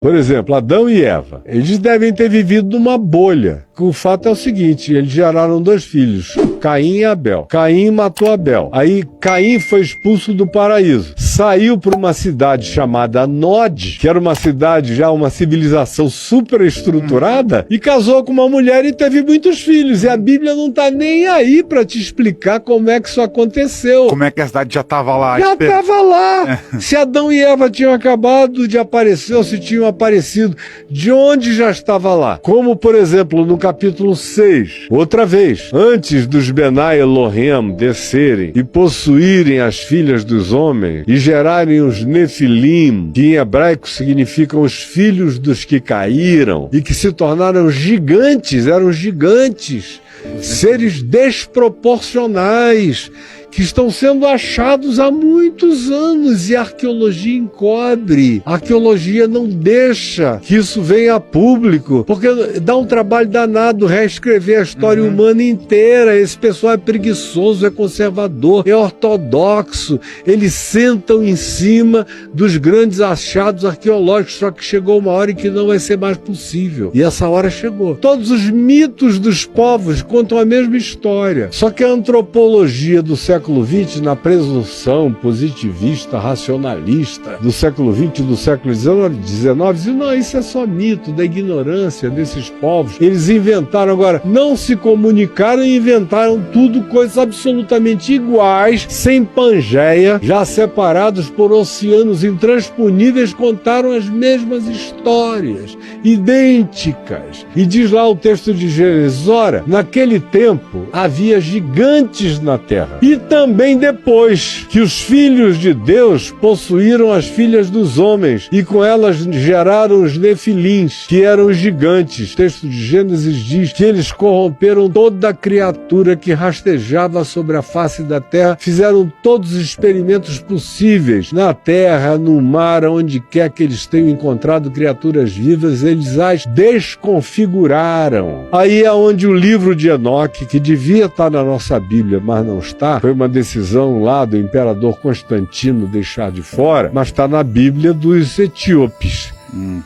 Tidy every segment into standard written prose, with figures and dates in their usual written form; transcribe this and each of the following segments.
Por exemplo, Adão e Eva, eles devem ter vivido numa bolha. O fato é o seguinte, eles geraram 2 filhos, Caim e Abel. Caim matou Abel. Aí Caim foi expulso do paraíso. Saiu para uma cidade chamada Nod, que era uma cidade já, uma civilização super estruturada, e casou com uma mulher e teve muitos filhos. E a Bíblia não está nem aí para te explicar como é que isso aconteceu. Como é que a cidade já estava lá? Já estava lá. Se Adão e Eva tinham acabado de aparecer, ou se tinham aparecido, de onde já estava lá? Como, por exemplo, no capítulo 6, outra vez, antes dos Benai Elohim descerem e possuírem as filhas dos homens e gerarem os Nefilim, que em hebraico significam os filhos dos que caíram e que se tornaram gigantes, eram gigantes, seres desproporcionais, que estão sendo achados há muitos anos e a arqueologia encobre. A arqueologia não deixa que isso venha a público, porque dá um trabalho danado reescrever a história humana inteira. Esse pessoal é preguiçoso, é conservador, é ortodoxo. Eles sentam em cima dos grandes achados arqueológicos, só que chegou uma hora em que não vai ser mais possível. E essa hora chegou. Todos os mitos dos povos contam a mesma história, só que a antropologia do século XX, na presunção positivista, racionalista do século XX e do século XIX, dizem, não, isso é só mito da ignorância desses povos. Eles inventaram, agora, não se comunicaram e inventaram tudo, coisas absolutamente iguais, sem Pangeia, já separados por oceanos intransponíveis, contaram as mesmas histórias, idênticas. E diz lá o texto de Gênesis, ora, naquele tempo havia gigantes na terra. E também depois que os filhos de Deus possuíram as filhas dos homens e com elas geraram os nefilins, que eram os gigantes. O texto de Gênesis diz que eles corromperam toda a criatura que rastejava sobre a face da terra, fizeram todos os experimentos possíveis na terra, no mar, onde quer que eles tenham encontrado criaturas vivas, eles as desconfiguraram. Aí é onde o livro de Enoque, que devia estar na nossa Bíblia, mas não está, foi uma decisão lá do imperador Constantino deixar de fora, mas está na Bíblia dos etíopes.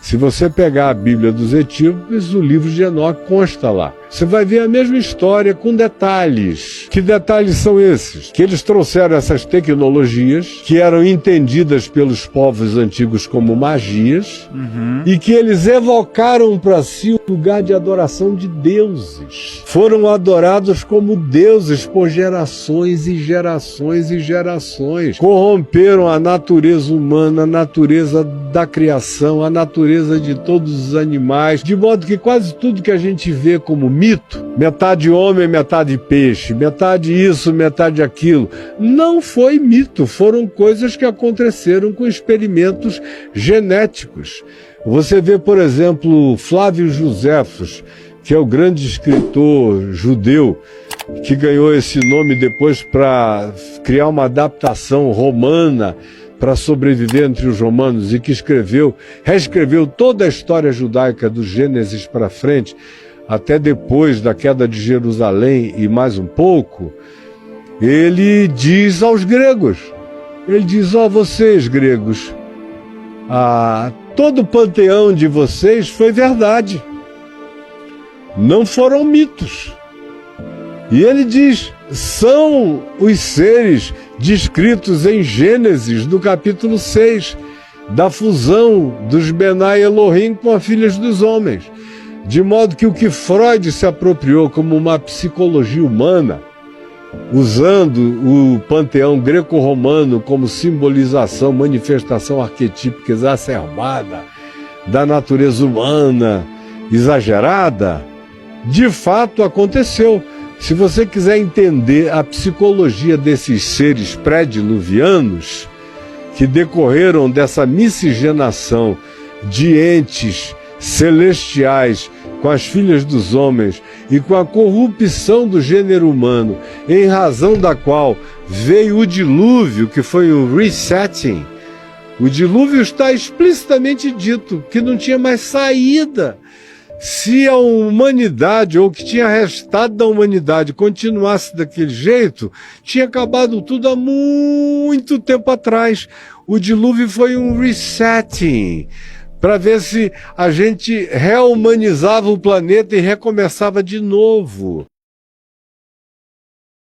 Se você pegar a Bíblia dos etíopes, o livro de Enoque consta lá. Você vai ver a mesma história com detalhes. Que detalhes são esses? Que eles trouxeram essas tecnologias que eram entendidas pelos povos antigos como magias e que eles evocaram para si o lugar de adoração de deuses. Foram adorados como deuses por gerações e gerações e gerações. Corromperam a natureza humana, a natureza da criação, a natureza de todos os animais, de modo que quase tudo que a gente vê como mito, metade homem, metade peixe, metade isso, metade aquilo, não foi mito, foram coisas que aconteceram com experimentos genéticos. Você vê, por exemplo, Flávio Joséfos, que é o grande escritor judeu, que ganhou esse nome depois para criar uma adaptação romana para sobreviver entre os romanos e que reescreveu toda a história judaica do Gênesis para frente, até depois da queda de Jerusalém e mais um pouco. Ele diz aos gregos, ele diz, vocês gregos, todo o panteão de vocês foi verdade, não foram mitos. E ele diz, são os seres descritos em Gênesis, no capítulo 6, da fusão dos Benai Elohim com as filhas dos homens. De modo que o que Freud se apropriou como uma psicologia humana, usando o panteão greco-romano como simbolização, manifestação arquetípica exacerbada da natureza humana exagerada, de fato aconteceu. Se você quiser entender a psicologia desses seres pré-diluvianos, que decorreram dessa miscigenação de entes celestiais com as filhas dos homens e com a corrupção do gênero humano, em razão da qual veio o dilúvio, que foi o resetting. O dilúvio está explicitamente dito, que não tinha mais saída. Se a humanidade, ou o que tinha restado da humanidade, continuasse daquele jeito, tinha acabado tudo há muito tempo atrás. O dilúvio foi um resetting, para ver se a gente rehumanizava o planeta e recomeçava de novo.